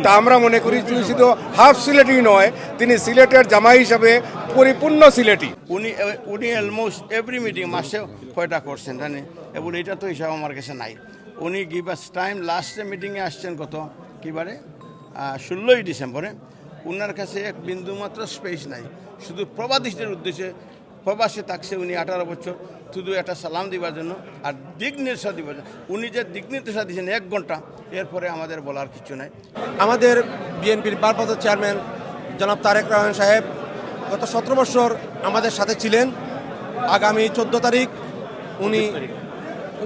তা আমরা মনে করি তিনি শুধু হাফ সিলেটি নয়, তিনি সিলেটের জামাই হিসাবে পরিপূর্ণ সিলেটি। উনি উনি অলমোস্ট এভরি মিটিং মাসে কয়টা করছেন জানেন, এবং এটা তো হিসাব আমার কাছে নাই। উনি গিভ আস টাইম, লাস্টে মিটিংয়ে আসছেন কত কিবারে 16ই ডিসেম্বরে। উনার কাছে এক বিন্দু মাত্র স্পেস নাই, শুধু প্রবাসীদের উদ্দেশ্যে প্রবাসে থাকছে উনি 18 বছর, শুধু একটা সালাম দিবার জন্য আর দিক নির্দেশা দিবার জন্য। উনি যে দিক নির্দেশা দিয়েছেন 1 ঘন্টা, এরপরে আমাদের বলার কিছু নাই। আমাদের বিএনপির ভারপ্রাপ্ত চেয়ারম্যান জনাব তারেক রহমান সাহেব গত 17 বছর আমাদের সাথে ছিলেন। আগামী 14 তারিখ উনি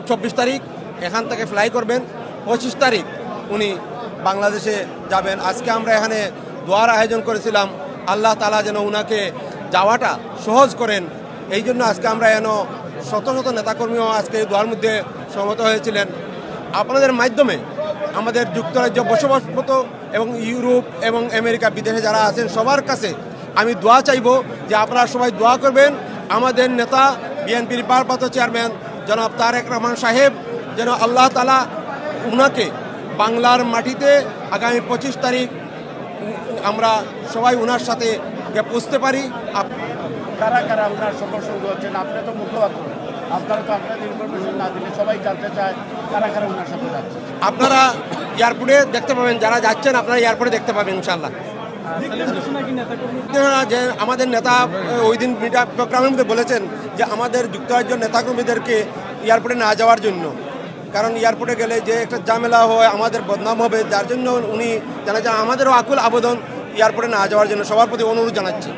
24 তারিখ এখান থেকে ফ্লাই করবেন, 25 তারিখ উনি বাংলাদেশে যাবেন। আজকে আমরা এখানে দোয়ার আয়োজন করেছিলাম, আল্লাহ তাআলা যেন উনাকে যাওয়াটা সহজ করেন। এই জন্য আজকে আমরা যেন শত শত নেতাকর্মীও আজকে এই দোয়ার মধ্যে সমবেত হয়েছিলেন। আপনাদের মাধ্যমে আমাদের যুক্তরাজ্য বসবাসরত এবং ইউরোপ এবং আমেরিকা বিদেশে যারা আছেন সবার কাছে আমি দোয়া চাইব যে আপনারা সবাই দোয়া করবেন আমাদের নেতা বিএনপির ভারপ্রাপ্ত চেয়ারম্যান জনাব তারেক রহমান সাহেব যেন আল্লাহ তাআলা উনাকে বাংলার মাটিতে আগামী 25 তারিখ আমরা সবাই উনার সাথে পৌঁছতে পারি। কারা কারা আপনার সঙ্গ হচ্ছেন? আপনি তো মুখপাত্র, আপনারা তো আপনাদের ইনফরমেশন না দিলে সবাই জানতে চায় কারা কারা ওনার সাথে যাচ্ছে। আপনারা এয়ারপোর্টে দেখতে পাবেন, যারা যাচ্ছেন আপনারা এয়ারপোর্টে দেখতে পাবেন ইনশাআল্লাহ। যে আমাদের নেতা ওই দিন প্রোগ্রামের মধ্যে বলেছেন যে আমাদের যুক্তরাজ্য নেতাকর্মীদেরকে এয়ারপোর্টে না যাওয়ার জন্য, কারণ এয়ারপোর্টে গেলে যে একটা ঝামেলা হয় আমাদের বদনাম হবে, যার জন্য উনি জানাচ্ছেন আমাদেরও আকুল আবেদন এয়ারপোর্টে না যাওয়ার জন্য সবার প্রতি অনুরোধ জানাচ্ছি।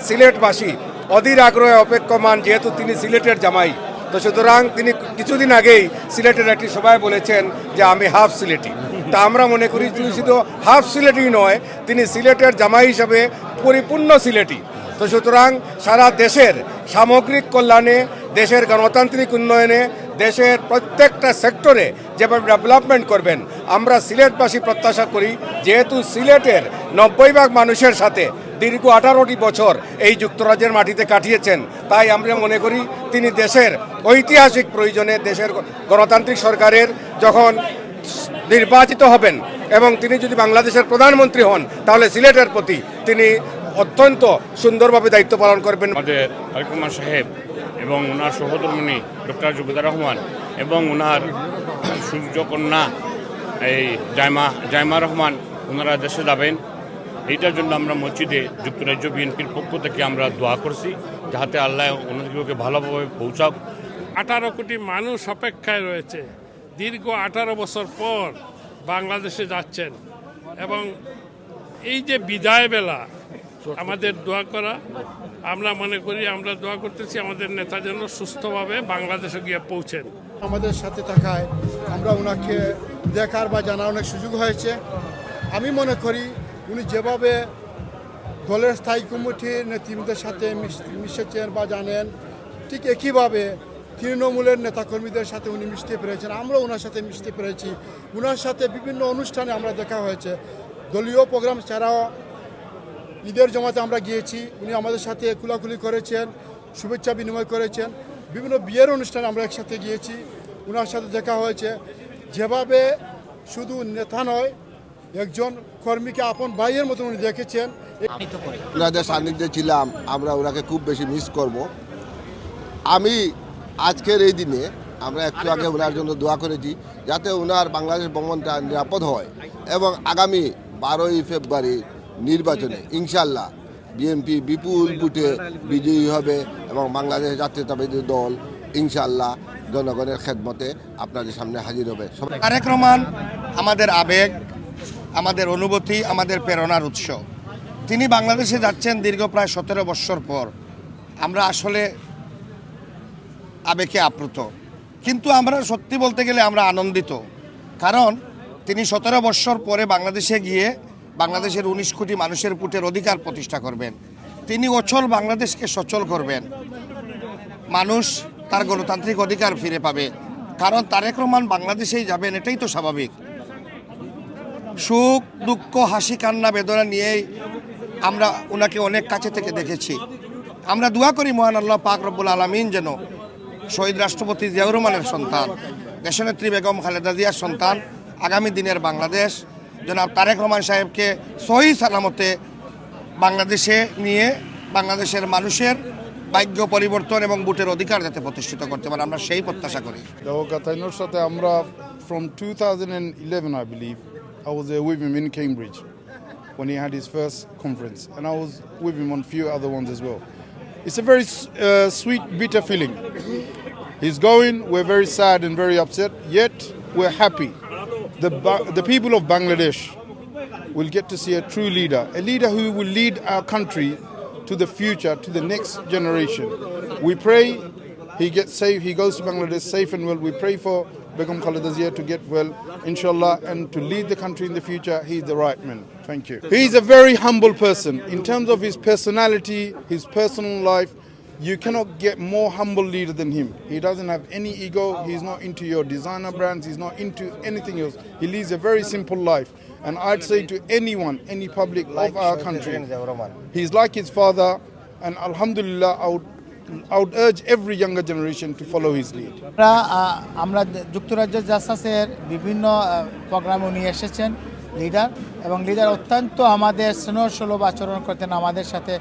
সিলেটবাসী অধীর আগ্রহে অপেক্ষমান, যেহেতু তিনি সিলেটের জামাই, তো সুতরাং তিনি কিছুদিন আগেই সিলেটের একটি সভায় বলেছেন যে আমি হাফ সিলেটি। তা আমরা মনে করি তিনি শুধু হাফ সিলেটি নয়, তিনি সিলেটের জামাই হিসাবে পরিপূর্ণ সিলেটি। তো সুতরাং সারা দেশের সামগ্রিক কল্যাণে, দেশের গণতান্ত্রিক উন্নয়নে, দেশের প্রত্যেকটা সেক্টরে যেভাবে ডেভেলপমেন্ট করবেন আমরা সিলেটবাসী প্রত্যাশা করি। যেহেতু সিলেটের 90% মানুষের সাথে দীর্ঘ 18টি বছর এই যুক্তরাজ্যের মাটিতে কাটিয়েছেন, তাই আমরা মনে করি তিনি দেশের ঐতিহাসিক প্রয়োজনে, দেশের গণতান্ত্রিক সরকারের যখন নির্বাচিত হবেন এবং তিনি যদি বাংলাদেশের প্রধানমন্ত্রী হন, তাহলে সিলেটের প্রতি তিনি অত্যন্ত সুন্দরভাবে দায়িত্ব পালন করবেন। আমাদের তারেক রহমান সাহেব এবং ওনার সহধর্মিণী ডক্টর জুবেদা রহমান এবং ওনার সূর্যকন্যা এই জাইমা রহমান, ওনারা দেশে যাবেন। এইটার জন্য আমরা মসজিদে যুক্তরাজ্য বিএনপির পক্ষ থেকে আমরা দোয়া করছি, যাতে আল্লাহ ওনাদেরকে ভালোভাবে পৌঁছাক। 18 কোটি মানুষ অপেক্ষায় রয়েছে, দীর্ঘ 18 বছর পর বাংলাদেশে যাচ্ছেন, এবং এই যে বিদায় বেলা আমাদের দোয়া করা, আমরা মনে করি আমরা দোয়া করতেছি আমাদের নেতা যেন সুস্থভাবে বাংলাদেশে গিয়ে পৌঁছেন। আমাদের সাথে থাকায় আমরা ওনাকে দেখার বা জানার অনেক সুযোগ হয়েছে। আমি মনে করি উনি যেভাবে দলের স্থায়ী কমিটির নেতৃবৃন্দের সাথে মিশেছেন বা জানেন, ঠিক একইভাবে তৃণমূলের নেতাকর্মীদের সাথে উনি মিশতে পেরেছেন, আমরা ওনার সাথে মিশতে পেরেছি। ওনার সাথে বিভিন্ন অনুষ্ঠানে আমরা দেখা হয়েছে, দলীয় প্রোগ্রাম ছাড়াও ঈদের জমাতে আমরা গিয়েছি, উনি আমাদের সাথে কুলাকুলি করেছেন, শুভেচ্ছা বিনিময় করেছেন। বিভিন্ন বিয়ের অনুষ্ঠানে আমরা একসাথে গিয়েছি, ওনার সাথে দেখা হয়েছে। যেভাবে শুধু নেতা নয়, একজন কর্মীকে আপন ভাইয়ের মতো উনি দেখেছেন। ওনাদের সান্নিধ্যে ছিলাম, আমরা ওনাকে খুব বেশি মিস করব। আমি আজকের এই দিনে আমরা একটু আগে ওনার জন্য দোয়া করেছি যাতে ওনার বাংলাদেশ ভ্রমণটা নিরাপদ হয় এবং আগামী 12ই ফেব্রুয়ারি নির্বাচনে ইনশাল্লাহ বিএনপি বিপুল ভোটে বিজয়ী হবে এবং বাংলাদেশ জাতীয়তাবাদী দল ইনশাল্লাহ জনগণের খেদমতে আপনাদের সামনে হাজির হবে। তারেক রহমান আমাদের আবেগ, আমাদের অনুভূতি, আমাদের প্রেরণার উৎস। তিনি বাংলাদেশে যাচ্ছেন দীর্ঘ প্রায় 17 বছর পর। আমরা আসলে আবেগে আপ্লুত, কিন্তু আমরা সত্যি বলতে গেলে আমরা আনন্দিত, কারণ তিনি 17 বছর পরে বাংলাদেশে গিয়ে বাংলাদেশের 19 কোটি মানুষের ভোটের অধিকার প্রতিষ্ঠা করবেন। তিনি অচল বাংলাদেশকে সচল করবেন, মানুষ তার গণতান্ত্রিক অধিকার ফিরে পাবে, কারণ তারেক রহমান বাংলাদেশেই যাবেন, এটাই তো স্বাভাবিক। সুখ দুঃখ হাসি কান্না বেদনা নিয়েই আমরা ওনাকে অনেক কাছে থেকে দেখেছি। আমরা দোয়া করি মহান আল্লাহ পাক রব্বুল আলামিন যেন শহীদ রাষ্ট্রপতি জিয়াউর রহমানের সন্তান, দেশনেত্রী বেগম খালেদা জিয়ার সন্তান, আগামী দিনের বাংলাদেশ জনাব তারেক রহমান সাহেবকে সহি সালামতে বাংলাদেশে নিয়ে বাংলাদেশের মানুষের ভাগ্য পরিবর্তন এবং ভোটের অধিকার যাতে প্রতিষ্ঠিত করতে পারে, আমরা সেই প্রত্যাশা করি। তাইনোর সাথে আমরা from 2011 I believe I was there with him in Cambridge when he had his first conference, and I was with him on a few other ones as well. It's a very sweet, bitter feeling. He's going, we're very sad and very upset, yet we're happy. The people of Bangladesh will get to see a true leader, a leader who will lead our country to the future, to the next generation. We pray he gets safe, he goes to Bangladesh safe and well. We pray for Begum Khaleda Zia to get well, inshallah, and to lead the country in the future. He's the right man. Thank you. He's a very humble person. In terms of his personality, his personal life, you cannot get more humble leader than him. He doesn't have any ego. He's not into your designer brands. He's not into anything else. He leads a very simple life. And I'd say to anyone, any public of our country, he's like his father. And alhamdulillah, I would urge every younger generation to follow his lead. আমরা যুক্তরাজ্য জাসাসের বিভিন্ন প্রোগ্রামে উনি এসেছেন leader, এবং leader অত্যন্ত আমাদের স্নেহসুলভ আচরণ করতেন আমাদের সাথে,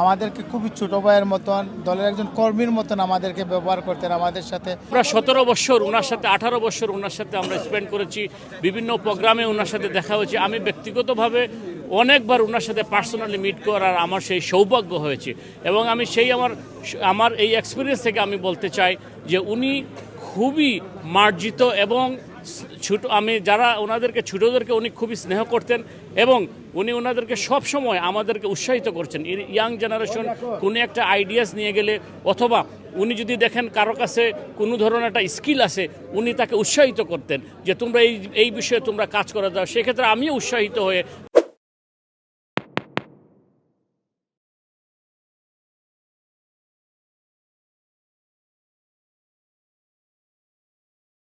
আমাদেরকে খুবই ছোটো ভাইয়ের মতন, দলের একজন কর্মীর মতন আমাদেরকে ব্যবহার করতেন আমাদের সাথে। আমরা 17 বছর ওনার সাথে, 18 বছর ওনার সাথে আমরা স্পেন্ড করেছি, বিভিন্ন প্রোগ্রামে ওনার সাথে দেখা হয়েছে। আমি ব্যক্তিগতভাবে অনেকবার ওনার সাথে পার্সোনালি মিট করার আমার সেই সৌভাগ্য হয়েছে, এবং আমি সেই আমার এই এক্সপিরিয়েন্স থেকে আমি বলতে চাই যে উনি খুবই মার্জিত, এবং আমি যারা ওনাদেরকে ছোটোদেরকে উনি খুবই স্নেহ করতেন, এবং উনি ওনাদেরকে সবসময় আমাদেরকে উৎসাহিত করছেন। ইয়াং জেনারেশন কোনো একটা আইডিয়াস নিয়ে গেলে, অথবা উনি যদি দেখেন কারো কাছে কোনো ধরনের একটা স্কিল আছে, উনি তাকে উৎসাহিত করতেন যে তোমরা এই বিষয়ে তোমরা কাজ করে দাও। সেক্ষেত্রে আমিও উৎসাহিত হয়ে